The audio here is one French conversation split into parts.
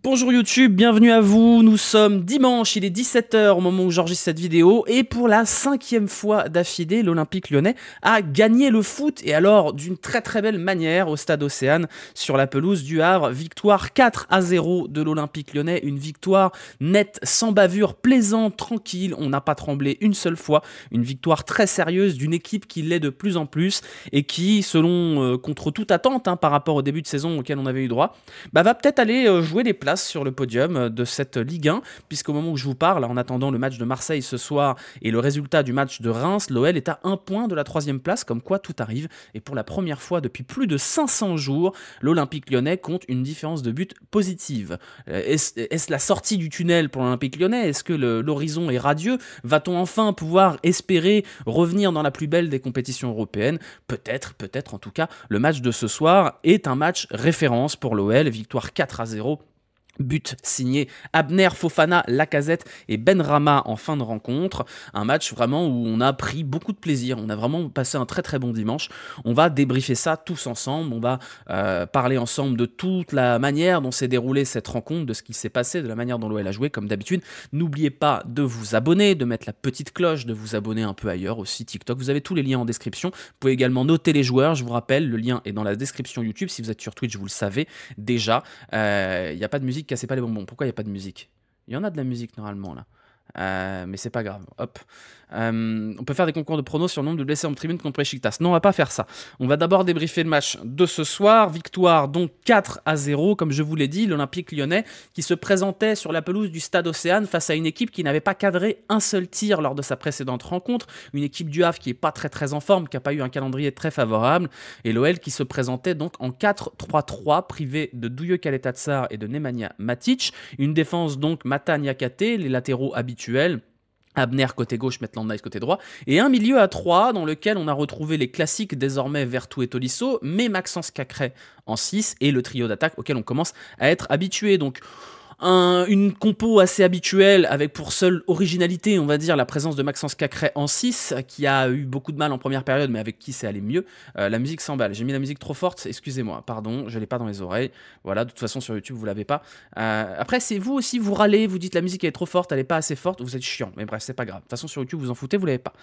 Bonjour YouTube, bienvenue à vous, nous sommes dimanche, il est 17 h au moment où j'enregistre cette vidéo et pour la 5e fois d'affilée, l'Olympique Lyonnais a gagné le foot et alors d'une très belle manière au stade Océane sur la pelouse du Havre. Victoire 4-0 de l'Olympique Lyonnais, une victoire nette, sans bavure, plaisante, tranquille, on n'a pas tremblé une seule fois, une victoire très sérieuse d'une équipe qui l'est de plus en plus et qui, selon contre toute attente par rapport au début de saison auquel on avait eu droit, va peut-être aller jouer des places sur le podium de cette Ligue 1, puisqu'au moment où je vous parle, en attendant le match de Marseille ce soir et le résultat du match de Reims, l'OL est à 1 point de la 3e place, comme quoi tout arrive, et pour la première fois depuis plus de 500 jours, l'Olympique Lyonnais compte une différence de but positive. Est-ce la sortie du tunnel pour l'Olympique Lyonnais? Est-ce que l'horizon est radieux? Va-t-on enfin pouvoir espérer revenir dans la plus belle des compétitions européennes? Peut-être en tout cas, le match de ce soir est un match référence pour l'OL, victoire 4-0. But signé Abner, Fofana, Lacazette et Benrahma en fin de rencontre. Un match vraiment où on a pris beaucoup de plaisir. On a vraiment passé un très bon dimanche. On va débriefer ça tous ensemble. On va parler ensemble de toute la manière dont s'est déroulée cette rencontre, de ce qui s'est passé, de la manière dont l'OL a joué comme d'habitude. N'oubliez pas de vous abonner, de mettre la petite cloche, de vous abonner un peu ailleurs aussi, TikTok. Vous avez tous les liens en description. Vous pouvez également noter les joueurs. Je vous rappelle, le lien est dans la description YouTube. Si vous êtes sur Twitch, vous le savez déjà. Il n'y a pas de musique. Cassez pas les bonbons. Pourquoi il n'y a pas de musique? Il y en a de la musique normalement là. Mais c'est pas grave. Hop. On peut faire des concours de pronos sur le nombre de blessés en tribune contre Beşiktaş. Non, on va pas faire ça. On va d'abord débriefer le match de ce soir. Victoire donc 4-0, comme je vous l'ai dit, l'Olympique Lyonnais qui se présentait sur la pelouse du stade Océane face à une équipe qui n'avait pas cadré un seul tir lors de sa précédente rencontre. Une équipe du Havre qui n'est pas très en forme, qui n'a pas eu un calendrier très favorable. Et l'OL qui se présentait donc en 4-3-3, privé de Douye Kaletatsar et de Nemanja Matic. Une défense donc Mata Niakate, les latéraux habituels. Abner côté gauche, Maitland Nice côté droit, et un milieu à 3 dans lequel on a retrouvé les classiques désormais Vertou et Tolisso, mais Maxence Cacré en 6 et le trio d'attaque auquel on commence à être habitué. Donc une compo assez habituelle avec pour seule originalité, on va dire, la présence de Maxence Cacré en 6 qui a eu beaucoup de mal en première période mais avec qui c'est allé mieux. La musique s'emballe, j'ai mis la musique trop forte, excusez-moi, pardon, je l'ai pas dans les oreilles, voilà, de toute façon sur YouTube vous l'avez pas. Après c'est vous aussi, vous râlez, vous dites la musique elle est trop forte, elle est pas assez forte, vous êtes chiant, mais bref c'est pas grave, de toute façon sur YouTube vous en foutez, vous l'avez pas.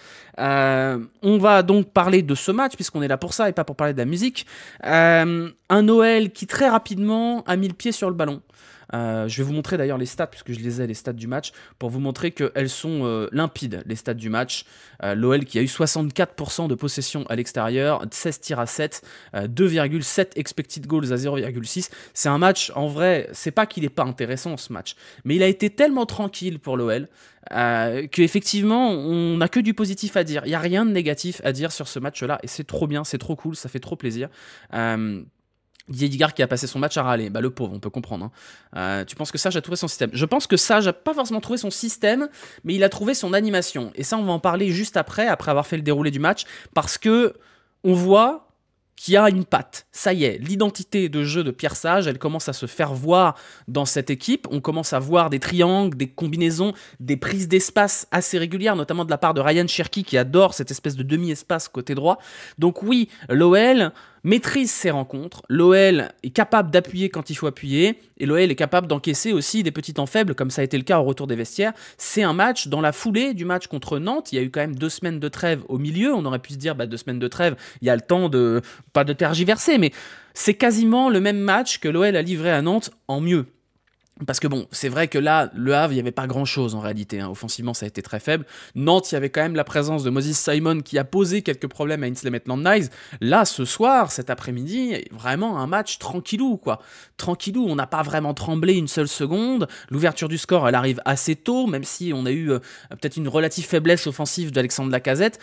On va donc parler de ce match puisqu'on est là pour ça et pas pour parler de la musique. Un OL qui très rapidement a mis le pied sur le ballon. Je vais vous montrer d'ailleurs les stats, puisque je les ai, les stats du match, pour vous montrer qu'elles sont limpides, les stats du match. L'OL qui a eu 64% de possession à l'extérieur, 16 tirs à 7, 2,7 expected goals à 0,6. C'est un match, en vrai, c'est pas qu'il n'est pas intéressant ce match, mais il a été tellement tranquille pour l'OL qu'effectivement, on n'a que du positif à dire. Il n'y a rien de négatif à dire sur ce match-là, et c'est trop bien, c'est trop cool, ça fait trop plaisir. Didier Digard qui a passé son match à râler, bah le pauvre, on peut comprendre. Tu penses que Sage a trouvé son système? Je pense que Sage n'a pas forcément trouvé son système, mais il a trouvé son animation. Et ça, on va en parler juste après avoir fait le déroulé du match, parce que on voit qu'il y a une patte. Ça y est, l'identité de jeu de Pierre Sage, elle commence à se faire voir dans cette équipe. On commence à voir des triangles, des combinaisons, des prises d'espace assez régulières, notamment de la part de Ryan Cherki qui adore cette espèce de demi-espace côté droit. Donc oui, l'OL maîtrise ses rencontres, l'OL est capable d'appuyer quand il faut appuyer, et l'OL est capable d'encaisser aussi des petits temps faibles, comme ça a été le cas au retour des vestiaires. C'est un match, dans la foulée du match contre Nantes, il y a eu quand même 2 semaines de trêve au milieu, on aurait pu se dire, 2 semaines de trêve, il y a le temps de, pas de tergiverser, mais c'est quasiment le même match que l'OL a livré à Nantes en mieux. Parce que bon, c'est vrai que là, le Havre, il n'y avait pas grand-chose en réalité. Offensivement, ça a été très faible. Nantes, il y avait quand même la présence de Moses Simon qui a posé quelques problèmes à Ainsley Maitland-Nice. Là, ce soir, cet après-midi, vraiment un match tranquillou, quoi. Tranquillou, on n'a pas vraiment tremblé une seule seconde. L'ouverture du score, elle arrive assez tôt, même si on a eu peut-être une relative faiblesse offensive d'Alexandre Lacazette.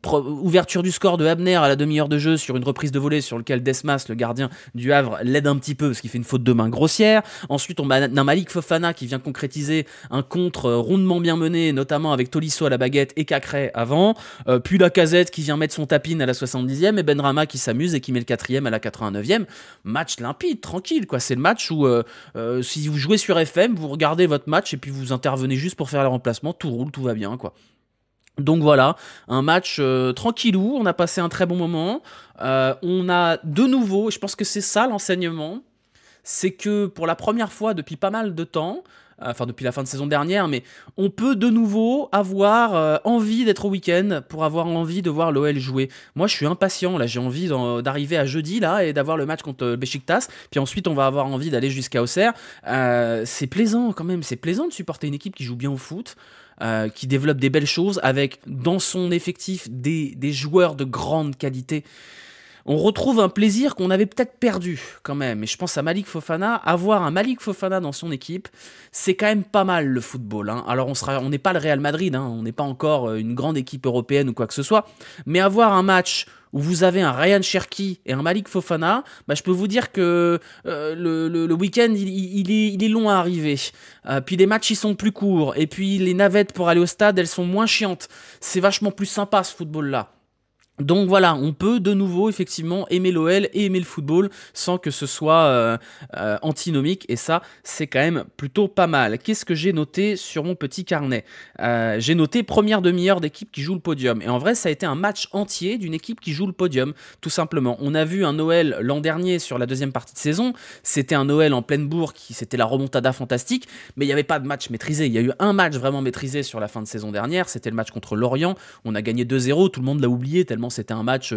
Ouverture du score de Abner à la demi-heure de jeu sur une reprise de volée sur lequel Desmas, le gardien du Havre, l'aide un petit peu parce qu'il fait une faute de main grossière. Ensuite, on d'un Malik Fofana qui vient concrétiser un contre rondement bien mené, notamment avec Tolisso à la baguette et Cacré avant, puis Lacazette qui vient mettre son tapin à la 70e et Benrahma qui s'amuse et qui met le 4e à la 89e. Match limpide, tranquille, quoi. C'est le match où si vous jouez sur FM, vous regardez votre match et puis vous intervenez juste pour faire le remplacement, tout roule, tout va bien, quoi. Donc voilà, un match tranquillou, on a passé un très bon moment, on a de nouveau, je pense que c'est ça l'enseignement, c'est que pour la première fois depuis pas mal de temps, enfin depuis la fin de saison dernière, mais on peut de nouveau avoir envie d'être au week-end pour avoir envie de voir l'OL jouer. Moi je suis impatient, là j'ai envie d'arriver à jeudi là et d'avoir le match contre Beşiktaş, puis ensuite on va avoir envie d'aller jusqu'à Auxerre. C'est plaisant quand même, c'est plaisant de supporter une équipe qui joue bien au foot. Qui développe des belles choses avec dans son effectif des joueurs de grande qualité. On retrouve un plaisir qu'on avait peut-être perdu quand même. Et je pense à Malik Fofana. Avoir un Malik Fofana dans son équipe, c'est quand même pas mal le football. Hein. Alors on n'est pas le Real Madrid, hein. On n'est pas encore une grande équipe européenne ou quoi que ce soit. Mais avoir un match où vous avez un Ryan Cherki et un Malik Fofana, bah, je peux vous dire que le week-end, il est long à arriver. Puis les matchs, ils sont plus courts. Et puis les navettes pour aller au stade, elles sont moins chiantes. C'est vachement plus sympa ce football-là. Donc voilà, on peut de nouveau effectivement aimer l'OL et aimer le football sans que ce soit antinomique, et ça c'est quand même plutôt pas mal. Qu'est-ce que j'ai noté sur mon petit carnet? J'ai noté première demi-heure d'équipe qui joue le podium, et en vrai ça a été un match entier d'une équipe qui joue le podium, tout simplement. On a vu un OL l'an dernier sur la deuxième partie de saison, c'était un OL en pleine bourre, c'était la remontada fantastique, mais il n'y avait pas de match maîtrisé. Il y a eu un match vraiment maîtrisé sur la fin de saison dernière, c'était le match contre Lorient, on a gagné 2-0, tout le monde l'a oublié tellement c'était un match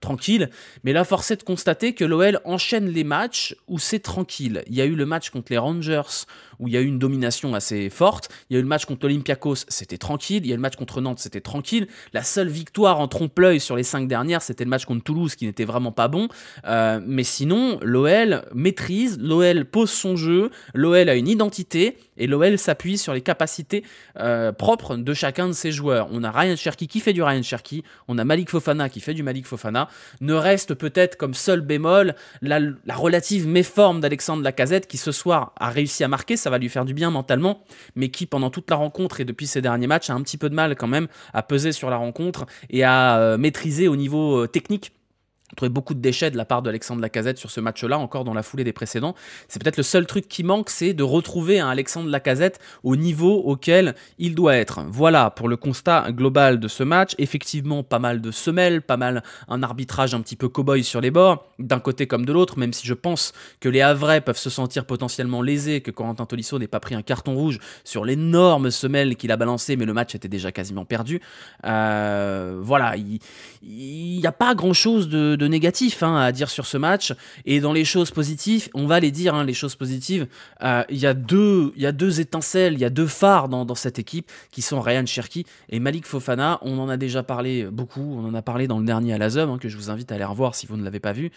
tranquille, mais là force est de constater que l'OL enchaîne les matchs où c'est tranquille. Il y a eu le match contre les Rangers où il y a eu une domination assez forte, il y a eu le match contre l'Olympiakos, c'était tranquille, il y a eu le match contre Nantes, c'était tranquille, la seule victoire en trompe-l'œil sur les 5 dernières, c'était le match contre Toulouse qui n'était vraiment pas bon, mais sinon l'OL maîtrise, l'OL pose son jeu, l'OL a une identité, et l'OL s'appuie sur les capacités propres de chacun de ses joueurs. On a Ryan Cherki qui fait du Ryan Cherki, on a Malik Fofana qui fait du Malik Fofana. Ne reste peut-être comme seul bémol la relative méforme d'Alexandre Lacazette qui ce soir a réussi à marquer, ça va lui faire du bien mentalement, mais qui pendant toute la rencontre et depuis ces derniers matchs a un petit peu de mal quand même à peser sur la rencontre et à maîtriser au niveau technique. On trouvait beaucoup de déchets de la part d'Alexandre Lacazette sur ce match-là, encore dans la foulée des précédents. C'est peut-être le seul truc qui manque, c'est de retrouver un Alexandre Lacazette au niveau auquel il doit être. Voilà pour le constat global de ce match. Effectivement, pas mal de semelles, pas mal un arbitrage un petit peu cow-boy sur les bords, d'un côté comme de l'autre, même si je pense que les Havrais peuvent se sentir potentiellement lésés, que Corentin Tolisso n'ait pas pris un carton rouge sur l'énorme semelle qu'il a balancé, mais le match était déjà quasiment perdu. Voilà, il n'y a pas grand-chose de négatif à dire sur ce match, et dans les choses positives, on va les dire, les choses positives, il y a deux étincelles, il y a deux phares dans cette équipe qui sont Ryan Cherki et Malik Fofana. On en a déjà parlé beaucoup, on en a parlé dans le dernier à la ZUM, que je vous invite à aller revoir si vous ne l'avez pas vu.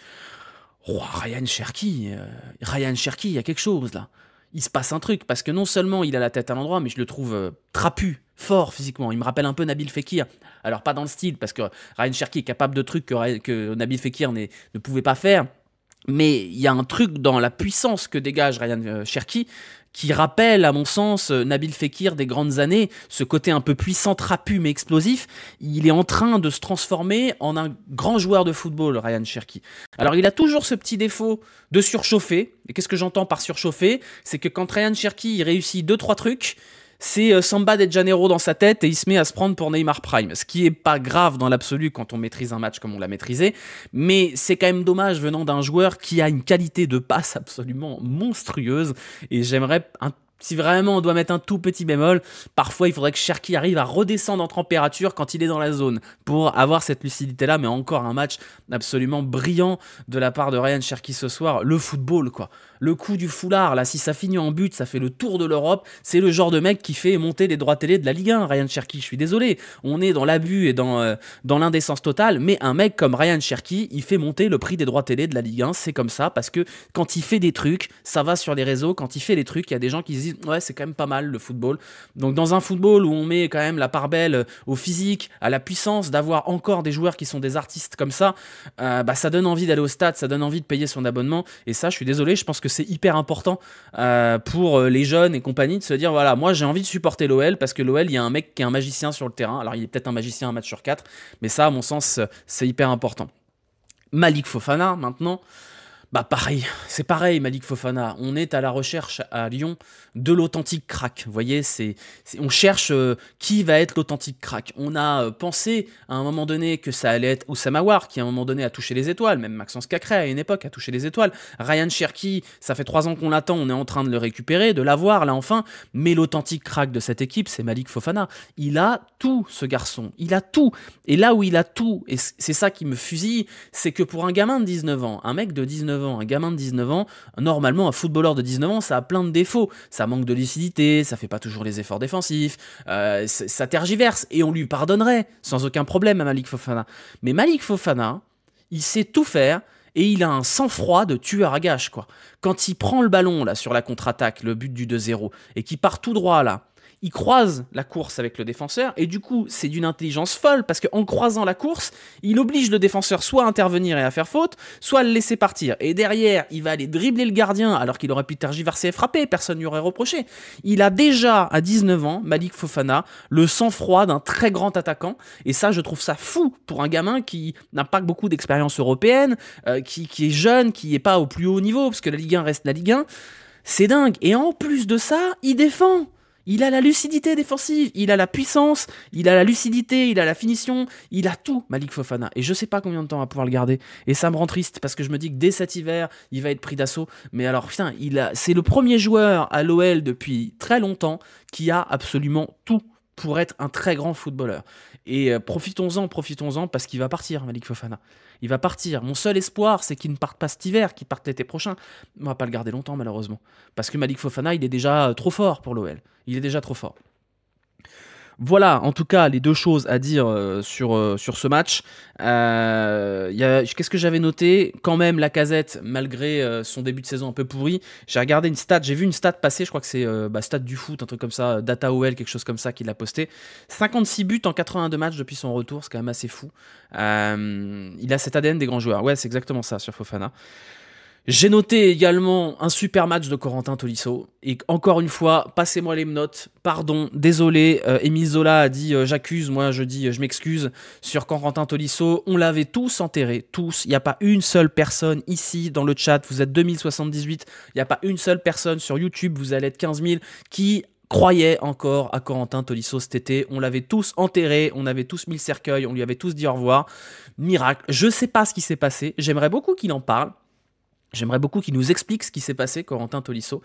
Oh, Ryan Cherki, il y a quelque chose là. Il se passe un truc, parce que non seulement il a la tête à l'endroit, mais je le trouve trapu, fort physiquement. Il me rappelle un peu Nabil Fekir. Alors pas dans le style, parce que Ryan Cherki est capable de trucs que Nabil Fekir ne pouvait pas faire, mais il y a un truc dans la puissance que dégage Ryan Cherki qui rappelle, à mon sens, Nabil Fekir des grandes années, ce côté un peu puissant, trapu mais explosif. Il est en train de se transformer en un grand joueur de football, Ryan Cherki. Alors il a toujours ce petit défaut de surchauffer. Et qu'est-ce que j'entends par surchauffer? C'est que quand Ryan Cherki réussit 2-3 trucs, c'est Samba de Janeiro dans sa tête et il se met à se prendre pour Neymar Prime. Ce qui est pas grave dans l'absolu quand on maîtrise un match comme on l'a maîtrisé, mais c'est quand même dommage venant d'un joueur qui a une qualité de passe absolument monstrueuse, et j'aimerais si vraiment on doit mettre un tout petit bémol, parfois il faudrait que Cherki arrive à redescendre en température quand il est dans la zone pour avoir cette lucidité-là, mais encore un match absolument brillant de la part de Ryan Cherki ce soir. Le football, quoi. Le coup du foulard, là, si ça finit en but, ça fait le tour de l'Europe. C'est le genre de mec qui fait monter les droits télé de la Ligue 1, Ryan Cherki. Je suis désolé, on est dans l'abus et dans l'indécence totale, mais un mec comme Ryan Cherki, il fait monter le prix des droits télé de la Ligue 1, c'est comme ça, parce que quand il fait des trucs, ça va sur les réseaux, quand il fait des trucs, il y a des gens qui se disent ouais, c'est quand même pas mal le football. Donc dans un football où on met quand même la part belle au physique, à la puissance, d'avoir encore des joueurs qui sont des artistes comme ça, ça donne envie d'aller au stade, ça donne envie de payer son abonnement, et ça, je suis désolé, je pense que c'est hyper important pour les jeunes et compagnie de se dire voilà, moi j'ai envie de supporter l'OL parce que l'OL, il y a un mec qui est un magicien sur le terrain. Alors il est peut-être un magicien un match sur 4, mais ça, à mon sens, c'est hyper important. Malik Fofana, maintenant. Bah pareil, c'est pareil Malik Fofana, on est à la recherche à Lyon de l'authentique crack, vous voyez, on cherche qui va être l'authentique crack. On a pensé à un moment donné que ça allait être Oussama Aouar qui à un moment donné a touché les étoiles, même Maxence Cacré à une époque a touché les étoiles, Ryan Cherki, ça fait 3 ans qu'on l'attend, on est en train de le récupérer, de l'avoir là enfin, mais l'authentique crack de cette équipe c'est Malik Fofana, il a tout ce garçon, il a tout, et là où il a tout, et c'est ça qui me fusille, c'est que pour un gamin de 19 ans, un mec de 19 ans, un gamin de 19 ans, normalement un footballeur de 19 ans, ça a plein de défauts. Ça manque de lucidité, ça fait pas toujours les efforts défensifs, ça tergiverse, et on lui pardonnerait sans aucun problème à Malik Fofana. Mais Malik Fofana, il sait tout faire, et il a un sang-froid de tueur à gages, quoi. Quand il prend le ballon là sur la contre-attaque, le but du 2-0, et qu'il part tout droit là, il croise la course avec le défenseur, et du coup, c'est d'une intelligence folle, parce qu'en croisant la course, il oblige le défenseur soit à intervenir et à faire faute, soit à le laisser partir. Et derrière, il va aller dribbler le gardien, alors qu'il aurait pu tergiverser et frapper, personne ne lui aurait reproché. Il a déjà, à 19 ans, Malik Fofana, le sang-froid d'un très grand attaquant, et ça, je trouve ça fou pour un gamin qui n'a pas beaucoup d'expérience européenne, qui est jeune, qui n'est pas au plus haut niveau, parce que la Ligue 1 reste la Ligue 1. C'est dingue. Et en plus de ça, il défend. Il a la lucidité défensive, il a la puissance, il a la lucidité, il a la finition, il a tout, Malik Fofana. Et je sais pas combien de temps on va pouvoir le garder. Et ça me rend triste parce que je me dis que dès cet hiver, il va être pris d'assaut. Mais alors, putain, c'est le premier joueur à l'OL depuis très longtemps qui a absolument tout pour être un très grand footballeur. Et profitons-en, parce qu'il va partir, Malik Fofana. Il va partir. Mon seul espoir, c'est qu'il ne parte pas cet hiver, qu'il parte l'été prochain. On va pas le garder longtemps, malheureusement. Parce que Malik Fofana, il est déjà trop fort pour l'OL. Il est déjà trop fort. Voilà, en tout cas, les deux choses à dire sur ce match. Qu'est-ce que j'avais noté? Quand même, Lacazette, malgré son début de saison un peu pourri, j'ai vu une stat passer, je crois que c'est stat du foot, un truc comme ça, DataOL, quelque chose comme ça, qu'il a posté. 56 buts en 82 matchs depuis son retour, c'est quand même assez fou. Il a cet ADN des grands joueurs. Ouais, c'est exactement ça sur Fofana. J'ai noté également un super match de Corentin Tolisso. Et encore une fois, passez-moi les notes. Pardon, désolé. Émile Zola a dit j'accuse, moi je dis je m'excuse sur Corentin Tolisso. On l'avait tous enterré, tous. Il n'y a pas une seule personne ici dans le chat. Vous êtes 2078. Il n'y a pas une seule personne sur YouTube. Vous allez être 15 000 qui croyait encore à Corentin Tolisso cet été. On l'avait tous enterré, on avait tous mis le cercueil, on lui avait tous dit au revoir. Miracle. Je sais pas ce qui s'est passé. J'aimerais beaucoup qu'il en parle. J'aimerais beaucoup qu'il nous explique ce qui s'est passé, Corentin Tolisso.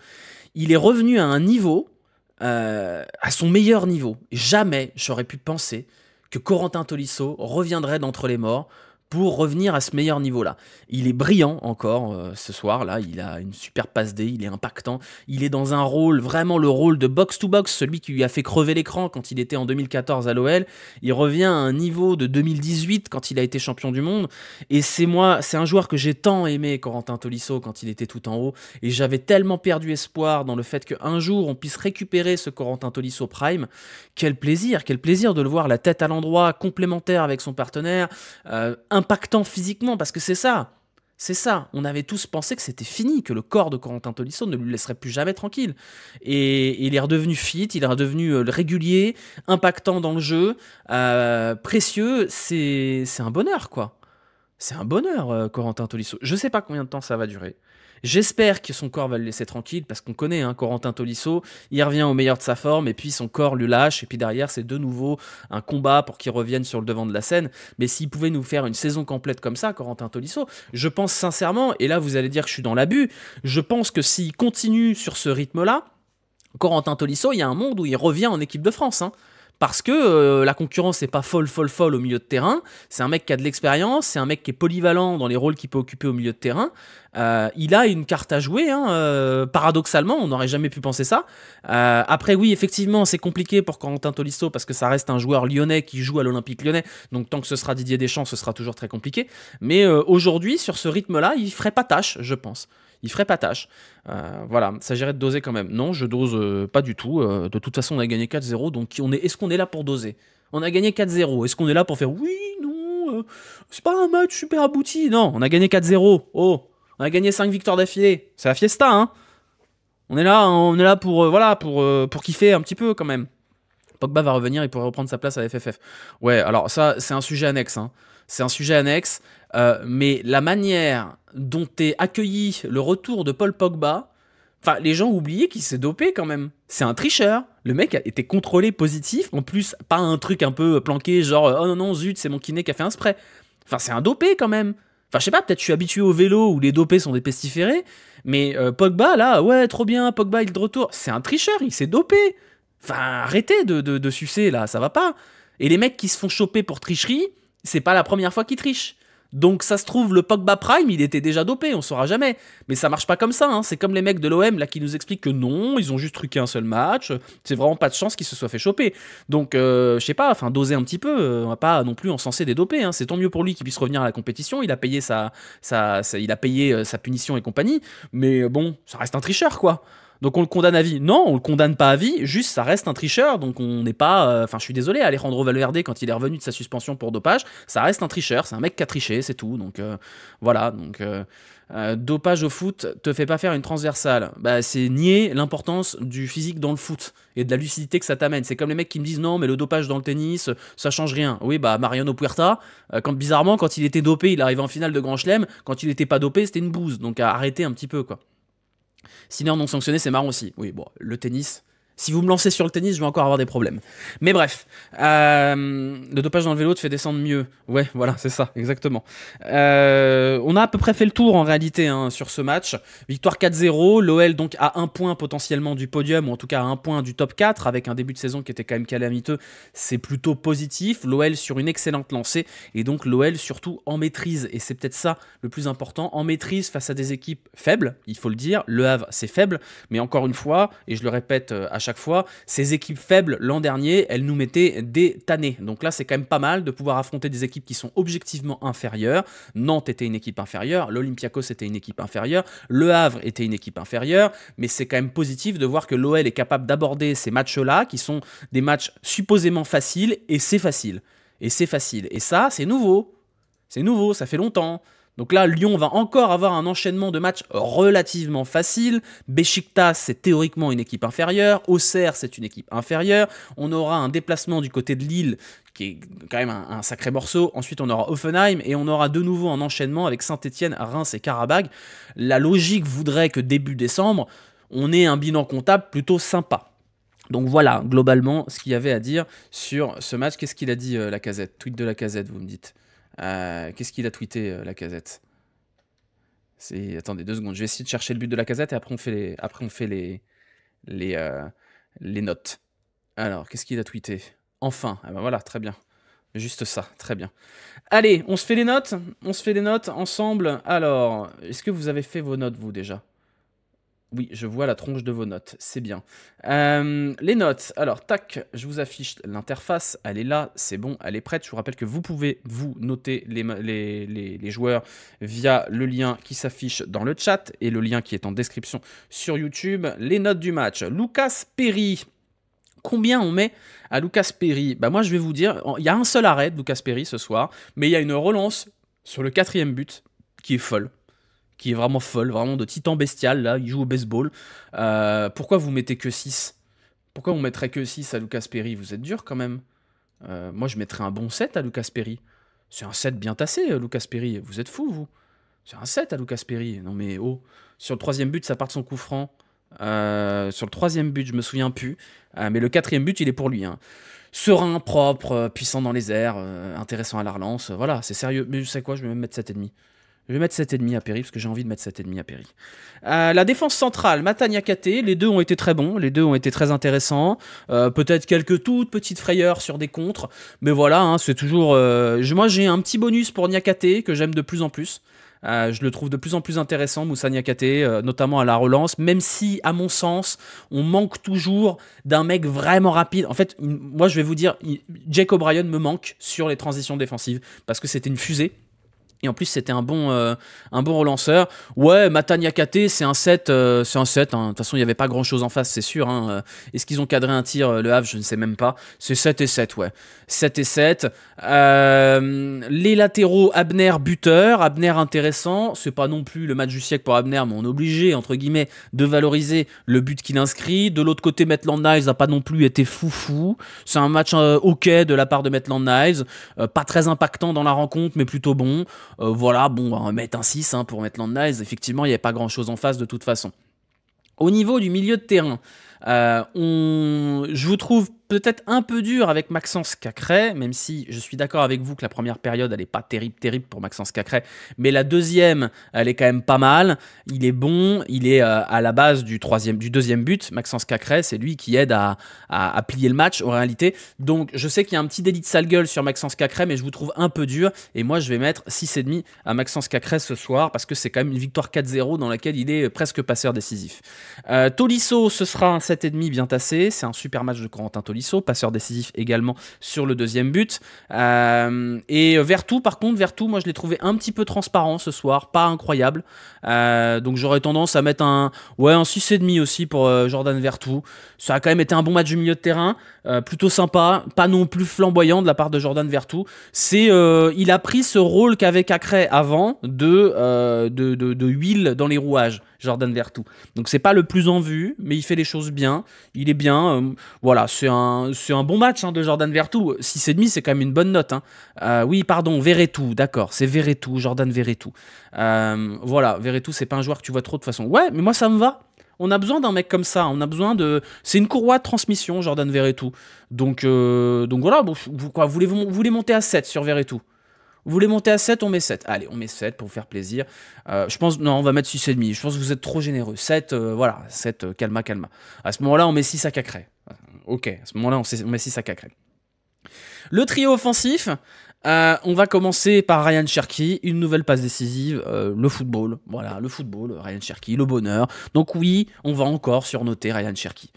Il est revenu à un niveau, à son meilleur niveau. Jamais j'aurais pu penser que Corentin Tolisso reviendrait d'entre les morts pour revenir à ce meilleur niveau-là. Il est brillant encore ce soir-là, il a une super passe D, il est impactant, il est dans un rôle, vraiment le rôle de box-to-box, celui qui lui a fait crever l'écran quand il était en 2014 à l'OL. Il revient à un niveau de 2018 quand il a été champion du monde, et c'est un joueur que j'ai tant aimé, Corentin Tolisso, quand il était tout en haut, et j'avais tellement perdu espoir dans le fait qu'un jour on puisse récupérer ce Corentin Tolisso Prime. Quel plaisir de le voir la tête à l'endroit, complémentaire avec son partenaire, impactant physiquement, parce que c'est ça. On avait tous pensé que c'était fini, que le corps de Corentin Tolisso ne lui laisserait plus jamais tranquille. Et il est redevenu fit, il est redevenu régulier, impactant dans le jeu, précieux. C'est un bonheur, quoi. C'est un bonheur, Corentin Tolisso. Je sais pas combien de temps ça va durer. J'espère que son corps va le laisser tranquille, parce qu'on connaît Corentin Tolisso, il revient au meilleur de sa forme, et puis son corps lui lâche, et puis derrière c'est de nouveau un combat pour qu'il revienne sur le devant de la scène. Mais s'il pouvait nous faire une saison complète comme ça, Corentin Tolisso, je pense sincèrement, et là vous allez dire que je suis dans l'abus, je pense que s'il continue sur ce rythme-là, Corentin Tolisso, il y a un monde où il revient en équipe de France, parce que la concurrence n'est pas folle au milieu de terrain. C'est un mec qui a de l'expérience, c'est un mec qui est polyvalent dans les rôles qu'il peut occuper au milieu de terrain. Il a une carte à jouer, paradoxalement, on n'aurait jamais pu penser ça. Après oui, effectivement, c'est compliqué pour Corentin Tolisso parce que ça reste un joueur lyonnais qui joue à l'Olympique Lyonnais, donc tant que ce sera Didier Deschamps, ce sera toujours très compliqué. Mais aujourd'hui, sur ce rythme-là, il ferait pas tâche, je pense. Il ferait pas tâche. Voilà, il s'agirait de doser quand même. Non, je dose pas du tout. De toute façon, on a gagné 4-0, donc est-ce qu'on est là pour doser? On a gagné 4-0. Est-ce qu'on est là pour faire oui, non, c'est pas un match super abouti? Non, on a gagné 4-0. Oh, on a gagné 5 victoires d'affilée. C'est la fiesta, hein. On est là pour kiffer un petit peu quand même. Pogba va revenir, il pourrait reprendre sa place à FFF. Ouais, alors ça, c'est un sujet annexe, c'est un sujet annexe, mais la manière dont est accueilli le retour de Paul Pogba, enfin, les gens oubliaient qu'il s'est dopé quand même. C'est un tricheur. Le mec a été contrôlé positif. En plus, pas un truc un peu planqué, genre oh non, non, zut, c'est mon kiné qui a fait un spray. Enfin, c'est un dopé quand même. Enfin, je sais pas, peut-être je suis habitué au vélo où les dopés sont des pestiférés. Mais Pogba, là, ouais, trop bien, Pogba, il est de retour. C'est un tricheur, il s'est dopé. Enfin, arrêtez de sucer là, ça va pas. Et les mecs qui se font choper pour tricherie, c'est pas la première fois qu'ils trichent. Donc ça se trouve, le Pogba Prime, il était déjà dopé, on saura jamais. Mais ça marche pas comme ça, hein. C'est comme les mecs de l'OM là qui nous expliquent que non, ils ont juste truqué un seul match. C'est vraiment pas de chance qu'ils se soient fait choper. Donc je sais pas, enfin doser un petit peu, on va pas non plus encenser des dopés. Hein. C'est tant mieux pour lui qu'il puisse revenir à la compétition. Il a payé sa punition et compagnie. Mais bon, ça reste un tricheur quoi. Donc on le condamne à vie. Non, on le condamne pas à vie, juste ça reste un tricheur, donc on n'est pas... Enfin je suis désolé, Alejandro Valverde, quand il est revenu de sa suspension pour dopage, ça reste un tricheur, c'est un mec qui a triché, c'est tout. Donc voilà, donc dopage au foot te fait pas faire une transversale. Bah c'est nier l'importance du physique dans le foot et de la lucidité que ça t'amène. C'est comme les mecs qui me disent non mais le dopage dans le tennis, ça change rien. Oui bah Mariano Puerta, bizarrement quand il était dopé, il arrivait en finale de Grand Chelem, quand il était pas dopé c'était une bouse, donc arrêtez un petit peu quoi. Sinon non sanctionné, c'est marrant aussi. Oui, bon, le tennis. Si vous me lancez sur le tennis, je vais encore avoir des problèmes. Mais bref, le dopage dans le vélo te fait descendre mieux. Ouais, voilà, c'est ça, exactement. On a à peu près fait le tour en réalité hein, sur ce match. Victoire 4-0, l'OL donc à 1 point potentiellement du podium, ou en tout cas à 1 point du top 4, avec un début de saison qui était quand même calamiteux. C'est plutôt positif. L'OL sur une excellente lancée, et donc l'OL surtout en maîtrise. Et c'est peut-être ça le plus important, en maîtrise face à des équipes faibles, il faut le dire. Le Havre, c'est faible, mais encore une fois, et je le répète à chaque fois, ces équipes faibles l'an dernier, elles nous mettaient des tannés. Donc là, c'est quand même pas mal de pouvoir affronter des équipes qui sont objectivement inférieures. Nantes était une équipe inférieure, l'Olympiakos était une équipe inférieure, Le Havre était une équipe inférieure, mais c'est quand même positif de voir que l'OL est capable d'aborder ces matchs-là, qui sont des matchs supposément faciles, et c'est facile. Et c'est facile. Et ça, c'est nouveau. C'est nouveau, ça fait longtemps. Donc là, Lyon va encore avoir un enchaînement de matchs relativement faciles. Beşiktaş, c'est théoriquement une équipe inférieure. Auxerre, c'est une équipe inférieure. On aura un déplacement du côté de Lille, qui est quand même un sacré morceau. Ensuite, on aura Hoffenheim et on aura de nouveau un enchaînement avec Saint-Etienne, Reims et Karabag. La logique voudrait que début décembre, on ait un bilan comptable plutôt sympa. Donc voilà, globalement, ce qu'il y avait à dire sur ce match. Qu'est-ce qu'il a dit, Lacazette? Tweet de Lacazette, vous me dites. Qu'est-ce qu'il a tweeté, Lacazette? Attendez 2 secondes, je vais essayer de chercher le but de Lacazette et après on fait les notes. Alors, qu'est-ce qu'il a tweeté? Enfin, ah ben voilà, très bien. Juste ça, très bien. Allez, on se fait les notes? On se fait les notes ensemble. Alors, est-ce que vous avez fait vos notes, vous, déjà? Oui, je vois la tronche de vos notes, c'est bien. Les notes, alors tac, je vous affiche l'interface, elle est là, c'est bon, elle est prête. Je vous rappelle que vous pouvez vous noter les joueurs via le lien qui s'affiche dans le chat et le lien qui est en description sur YouTube. Les notes du match, Lucas Perry. Combien on met à Lucas Perry? Bah moi je vais vous dire, il y a un seul arrêt de Lucas Perry ce soir, mais il y a une relance sur le 4e but qui est folle. Qui est vraiment folle, vraiment de titan bestial, là, il joue au baseball. Pourquoi vous mettez que 6? Pourquoi on mettrait que 6 à Lucas Perry? Vous êtes dur quand même. Moi, je mettrais un bon 7 à Lucas Perry. C'est un 7 bien tassé, Lucas Perry. Vous êtes fou, vous? C'est un 7 à Lucas Perry. Non mais, oh. Sur le 3e but, ça part de son coup franc. Sur le 3e but, je me souviens plus. Mais le 4e but, il est pour lui. Hein. Serein, propre, puissant dans les airs, intéressant à la relance. Voilà, c'est sérieux. Mais je sais quoi, je vais même mettre 7,5. Je vais mettre 7,5 à Perry, parce que j'ai envie de mettre 7,5 à Perry. La défense centrale, Mata Niakhaté, les deux ont été très bons, les deux ont été très intéressants. Peut-être quelques toutes petites frayeurs sur des contres, mais voilà, hein, c'est toujours... moi, j'ai un petit bonus pour Niakhaté, que j'aime de plus en plus. Je le trouve de plus en plus intéressant, Moussa Niakhaté, notamment à la relance, même si, à mon sens, on manque toujours d'un mec vraiment rapide. En fait, moi, je vais vous dire, Jake O'Brien me manque sur les transitions défensives, parce que c'était une fusée. Et en plus, c'était un bon relanceur. Ouais, Mata Niakate, c'est un set. Hein. De toute façon, il n'y avait pas grand-chose en face, c'est sûr. Hein. Est-ce qu'ils ont cadré un tir, le Havre? Je ne sais même pas. C'est 7 et 7, ouais. 7 et 7. Les latéraux, Abner, buteur. Abner, intéressant. C'est pas non plus le match du siècle pour Abner, mais on est obligé, entre guillemets, de valoriser le but qu'il inscrit. De l'autre côté, Maitland Niles n'a pas non plus été foufou. C'est un match OK de la part de Maitland Niles. Pas très impactant dans la rencontre, mais plutôt bon. Voilà, bon, on va mettre un 6 hein, pour Maitland Niles. Effectivement, il n'y avait pas grand-chose en face de toute façon. Au niveau du milieu de terrain, je vous trouve peut-être un peu dur avec Maxence Cacré, même si je suis d'accord avec vous que la première période, elle n'est pas terrible pour Maxence Cacré, mais la deuxième, elle est quand même pas mal. Il est bon, il est à la base du deuxième but. Maxence Cacré, c'est lui qui aide à plier le match, en réalité. Donc, je sais qu'il y a un petit délit de sale gueule sur Maxence Cacré, mais je vous trouve un peu dur, et moi, je vais mettre 6,5 à Maxence Cacré ce soir, parce que c'est quand même une victoire 4-0 dans laquelle il est presque passeur décisif. Tolisso, ce sera un 7,5 bien tassé, c'est un super match de Corentin Tolisso, passeur décisif également sur le deuxième but. Et Vertou, par contre, moi je l'ai trouvé un petit peu transparent ce soir, pas incroyable. Donc j'aurais tendance à mettre un 6,5 aussi pour Jordan Vertou. Ça a quand même été un bon match du milieu de terrain, plutôt sympa, pas non plus flamboyant de la part de Jordan Vertou. Il a pris ce rôle qu'avait Cacré avant de huile dans les rouages, Jordan Vertou. Donc c'est pas le plus en vue, mais il fait les choses bien, il est bien. Voilà, c'est un bon match de Jordan Vertou. 6,5, c'est quand même une bonne note. Oui, pardon, Verretou, d'accord, c'est Verretou, Jordan Verretou. Voilà, Verretou, c'est pas un joueur que tu vois trop de toute façon. Ouais, mais moi ça me va. On a besoin d'un mec comme ça, c'est une courroie de transmission, Jordan Verretou. Donc voilà, vous voulez monter à 7 sur Verretou? Vous voulez monter à 7, on met 7. Allez, on met 7 pour vous faire plaisir. Je pense, non, on va mettre 6,5. Je pense que vous êtes trop généreux. 7, voilà, 7, calma. À ce moment-là, on met 6 à Cacré. Ok, à ce moment-là, on met 6 à Cacré. Le trio offensif, on va commencer par Ryan Cherki, une nouvelle passe décisive, le football, voilà, le football, Ryan Cherki, le bonheur. Donc oui, on va encore surnoter Ryan Cherki.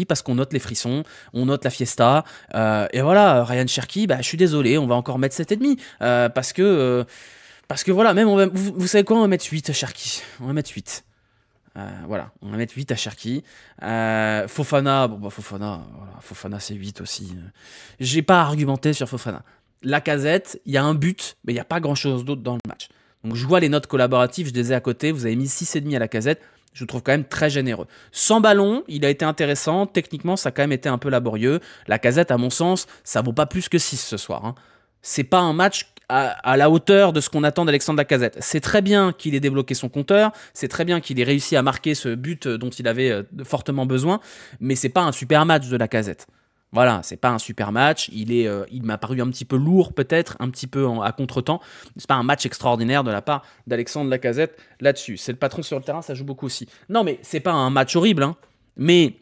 Parce qu'on note les frissons, on note la fiesta, et voilà, Ryan Cherki, je suis désolé, on va encore mettre 7,5, parce que voilà, même vous savez quoi, on va mettre 8 à Cherki, on va mettre 8. Voilà, on va mettre 8 à Cherki. Fofana, Fofana c'est 8 aussi. J'ai pas argumenté sur Fofana. Lacazette, il y a un but, mais il n'y a pas grand chose d'autre dans le match. Donc je vois les notes collaboratives, je les ai à côté. Vous avez mis 6,5 à Lacazette. Je le trouve quand même très généreux. Sans ballon, il a été intéressant. Techniquement, ça a quand même été un peu laborieux. Lacazette, à mon sens, ça vaut pas plus que 6 ce soir. C'est pas un match à la hauteur de ce qu'on attend d'Alexandre Lacazette. C'est très bien qu'il ait débloqué son compteur, c'est très bien qu'il ait réussi à marquer ce but dont il avait fortement besoin, mais c'est pas un super match de Lacazette. Voilà, c'est pas un super match, il m'a paru un petit peu lourd peut-être, un petit peu à contre-temps. C'est pas un match extraordinaire de la part d'Alexandre Lacazette là-dessus. C'est le patron sur le terrain, ça joue beaucoup aussi. Non mais c'est pas un match horrible, mais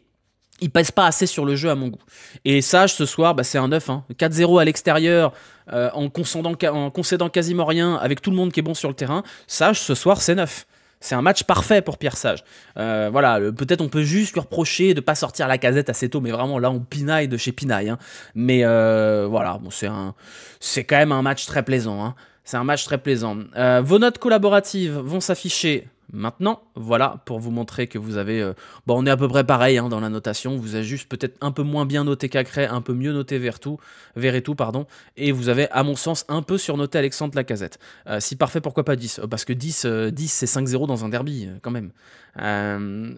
il pèse pas assez sur le jeu à mon goût. Et Sage, ce soir, c'est un 9. 4-0 à l'extérieur, en concédant quasiment rien, avec tout le monde qui est bon sur le terrain. Sage, ce soir, c'est 9. C'est un match parfait pour Pierre Sage. Voilà, peut-être on peut juste lui reprocher de ne pas sortir Lacazette assez tôt, mais vraiment là, on pinaille de chez Pinaille. Mais voilà, bon, c'est quand même un match très plaisant. C'est un match très plaisant. Vos notes collaboratives vont s'afficher maintenant, voilà, pour vous montrer que vous avez... on est à peu près pareil dans la notation, vous avez juste peut-être un peu moins bien noté Cacré, un peu mieux noté Verretou, et vous avez, à mon sens, un peu surnoté Alexandre Lacazette. Si parfait, pourquoi pas 10 parce que 10 c'est 5-0 dans un derby, quand même.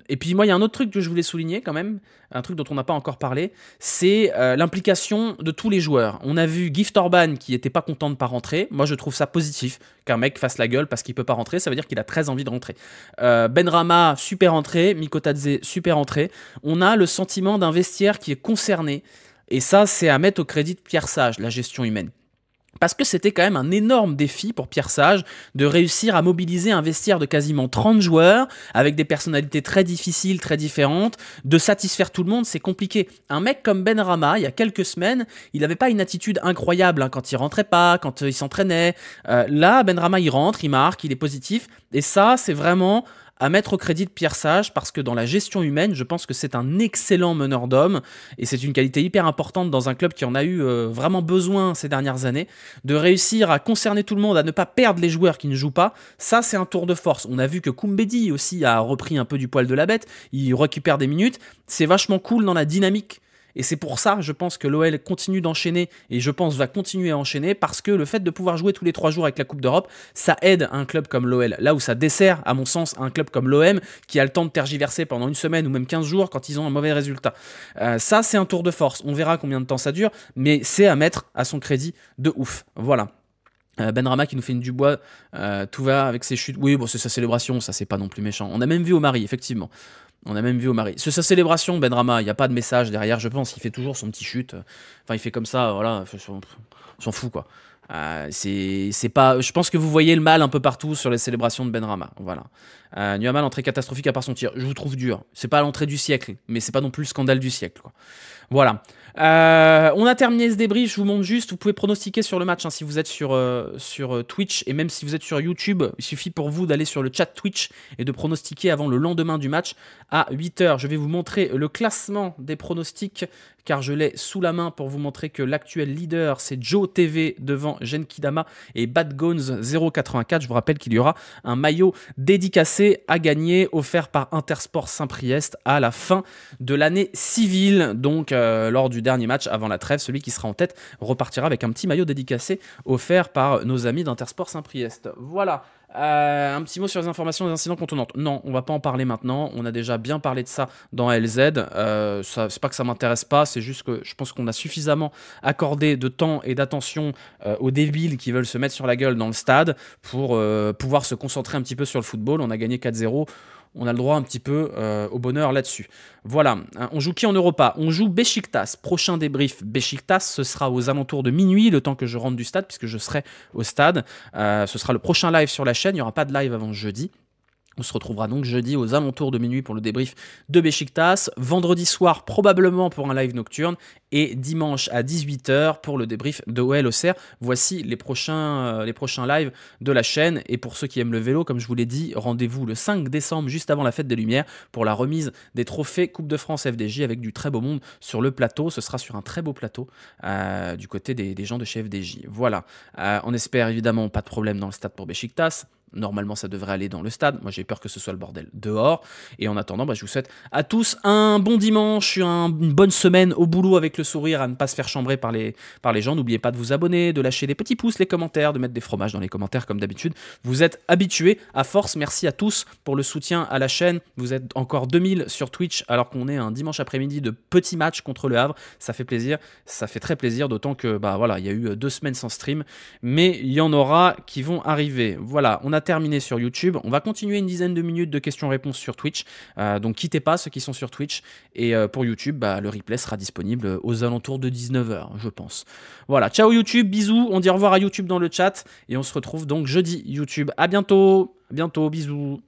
Et puis moi, il y a un autre truc que je voulais souligner, quand même, un truc dont on n'a pas encore parlé, c'est l'implication de tous les joueurs. On a vu Gift Orban qui était pas content de pas rentrer, moi je trouve ça positif, qu'un mec fasse la gueule parce qu'il peut pas rentrer, ça veut dire qu'il a très envie de rentrer. Benrahma, super entrée, Mikotadze, super entrée. On a le sentiment d'un vestiaire qui est concerné, et ça, c'est à mettre au crédit de Pierre Sage, la gestion humaine. Parce que c'était quand même un énorme défi pour Pierre Sage de réussir à mobiliser un vestiaire de quasiment 30 joueurs, avec des personnalités très difficiles, très différentes, de satisfaire tout le monde, c'est compliqué. Un mec comme Benrahma, il y a quelques semaines, il n'avait pas une attitude incroyable quand il rentrait pas, quand il s'entraînait. Là, Benrahma, il rentre, il marque, il est positif, et ça, c'est vraiment à mettre au crédit de Pierre Sage, parce que dans la gestion humaine, je pense que c'est un excellent meneur d'hommes, et c'est une qualité hyper importante dans un club qui en a eu vraiment besoin ces dernières années, de réussir à concerner tout le monde, à ne pas perdre les joueurs qui ne jouent pas. Ça, c'est un tour de force. On a vu que Koumbedi aussi a repris un peu du poil de la bête, il récupère des minutes, c'est vachement cool dans la dynamique. Et c'est pour ça, je pense que l'OL continue d'enchaîner, et je pense va continuer à enchaîner, parce que le fait de pouvoir jouer tous les 3 jours avec la Coupe d'Europe, ça aide un club comme l'OL. Là où ça dessert, à mon sens, un club comme l'OM, qui a le temps de tergiverser pendant une semaine ou même 15 jours quand ils ont un mauvais résultat. Ça, c'est un tour de force. On verra combien de temps ça dure, mais c'est à mettre à son crédit de ouf. Voilà. Benrahma qui nous fait une Dubois, tout va avec ses chutes. Oui, bon, c'est sa célébration, ça c'est pas non plus méchant. On a même vu au mari, effectivement. On a même vu au mari. C'est sa célébration, Benrahma, il n'y a pas de message derrière, je pense. Il fait toujours son petit chute. Enfin, il fait comme ça, voilà, on s'en fout, quoi. C'est pas. Je pense que vous voyez le mal un peu partout sur les célébrations de Benrahma. Voilà. Nuamal, entrée catastrophique à part son tir. Je vous trouve dur. C'est pas l'entrée du siècle, mais c'est pas non plus le scandale du siècle, quoi. Voilà. On a terminé ce débrief, je vous montre juste, vous pouvez pronostiquer sur le match hein, si vous êtes sur Twitch, et même si vous êtes sur YouTube, il suffit pour vous d'aller sur le chat Twitch et de pronostiquer avant le lendemain du match à 8h. Je vais vous montrer le classement des pronostics, car je l'ai sous la main pour vous montrer que l'actuel leader, c'est Joe TV devant Genkidama et Badgones 084. Je vous rappelle qu'il y aura un maillot dédicacé à gagner, offert par Intersport Saint-Priest à la fin de l'année civile, donc lors du dernier match avant la trêve. Celui qui sera en tête repartira avec un petit maillot dédicacé offert par nos amis d'Intersport Saint-Priest. Voilà. Un petit mot sur les informations des incidents contenants. Non, on va pas en parler maintenant. On a déjà bien parlé de ça dans LZ. C'est pas que ça m'intéresse pas, c'est juste que je pense qu'on a suffisamment accordé de temps et d'attention aux débiles qui veulent se mettre sur la gueule dans le stade pour pouvoir se concentrer un petit peu sur le football. On a gagné 4-0. On a le droit un petit peu au bonheur là-dessus. Voilà, on joue qui en Europa? On joue Beşiktaş. Prochain débrief Beşiktaş, ce sera aux alentours de minuit, le temps que je rentre du stade, puisque je serai au stade. Ce sera le prochain live sur la chaîne, il n'y aura pas de live avant jeudi. On se retrouvera donc jeudi aux alentours de minuit pour le débrief de Beşiktaş, vendredi soir probablement pour un live nocturne et dimanche à 18h pour le débrief de OL Auxerre. Voici les prochains lives de la chaîne, et pour ceux qui aiment le vélo, comme je vous l'ai dit, rendez-vous le 5 décembre juste avant la fête des Lumières pour la remise des trophées Coupe de France FDJ avec du très beau monde sur le plateau. Ce sera sur un très beau plateau du côté des gens de chez FDJ. Voilà, on espère évidemment pas de problème dans le stade pour Beşiktaş. Normalement, ça devrait aller dans le stade. Moi, j'ai peur que ce soit le bordel dehors. Et en attendant, je vous souhaite à tous un bon dimanche, une bonne semaine au boulot avec le sourire, à ne pas se faire chambrer par les gens. N'oubliez pas de vous abonner, de lâcher des petits pouces, les commentaires, de mettre des fromages dans les commentaires comme d'habitude. Vous êtes habitués à force. Merci à tous pour le soutien à la chaîne. Vous êtes encore 2000 sur Twitch alors qu'on est un dimanche après-midi de petits matchs contre le Havre. Ça fait plaisir. Ça fait très plaisir, d'autant que voilà, il y a eu 2 semaines sans stream. Mais il y en aura qui vont arriver. Voilà, on a terminé sur YouTube. On va continuer une dizaine de minutes de questions-réponses sur Twitch. Donc quittez pas ceux qui sont sur Twitch. Et pour YouTube, le replay sera disponible aux alentours de 19h, je pense. Voilà, ciao YouTube, bisous. On dit au revoir à YouTube dans le chat. Et on se retrouve donc jeudi YouTube. À bientôt. À bientôt, bisous.